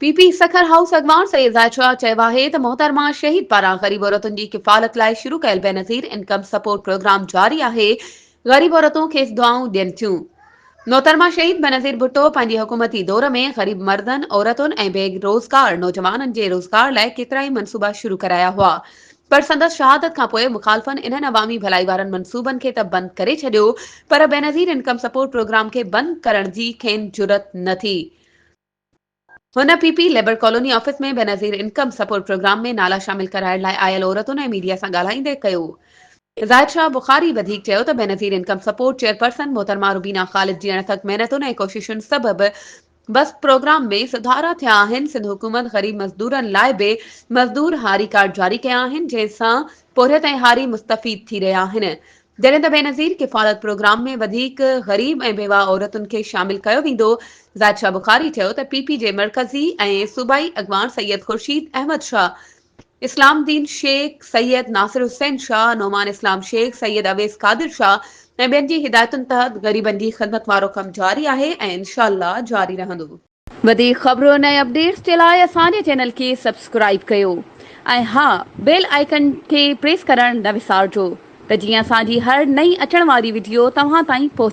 PP Sukkur house अगवान Syed Zahid Shah चयो आहे त मोहतरमा शहीद पारां ग़रीब औरतुनि जी किफ़ालत लाइ शुरू कयल बेनज़ीर इनकम सपोर्ट प्रोग्राम जारी आहे। ग़रीब औरतूं खेसि दुआऊं ॾियनि थियूं। मोहतरमा शहीद बेनज़ीर भुट्टो पंहिंजे हुकूमती दौर में ग़रीब मर्दनि औरतुनि ऐं बेरोज़गार नौजवाननि जे रोज़गार लाइ केतिरा ई मनसूबा शुरू कराया हुआ, पर संदसि शहादत खां पोइ मुख़ालिफ़नि इन्हनि अवामी भलाई वारनि मनसूबनि खे त बंदि करे छॾियो, पर बेनज़ीर इनकम सपोर्ट प्रोग्राम खे बंदि करण जी खेनि जुरत न थी। हुन पीपी लेबर कॉलोनी ऑफिस में बेनज़ीर इनकम सपोर्ट प्रोग्राम में नाला शामिल कराइण लाइ आयल औरतुनि ऐं मीडिया सां ॻाल्हाईंदे कयो। ज़ाहिद शाह बुखारी वधीक चयो त बेनज़ीर इनकम सपोर्ट चेयरपर्सन मोहतरमा रुबीना ख़ालिद जी अणथक महिनतुनि ऐं कोशिशुनि सबबि बस प्रोग्राम में सुधारा थिया आहिनि। सिंध हुकूमत ग़रीब मज़दूरनि लाइ बि मज़दूर हारी कार्ड जारी कया आहिनि, जंहिंसां पोरियत ऐं हारी मुस्तफ़ीद थी रहिया आहिनि। जॾहिं त बेनज़ीर किफ़ालत प्रोग्राम में वधीक ग़रीब ऐं बेवा औरतुनि खे शामिल कयो वेंदो। ज़ाहिद शाह बुखारी चयो त पीपी जे मरकज़ी ऐं सूबाई अगवान सैयद खुर्शीद अहमद शाह, इस्लामदीन शेख, सैयद नासिर हुसैन शाह, नोमान इस्लाम शेख, सैयद अवेस कादिर शाह ऐं ॿियनि जी हिदायतुनि तहत ग़रीबनि जी ख़िदमत वारो कमु जारी आहे ऐं इंशाअल्लाह जारी रहंदो। वधीक ख़बरुनि ऐं अपडेट्स जे लाइ असांजे चैनल खे सब्सक्राइब कयो ऐं हा, बेल आइकन खे प्रेस करणु न विसारिजो त जीअं असांजी हर नई अचण वारी वीडियो तव्हां ताईं पहुचे।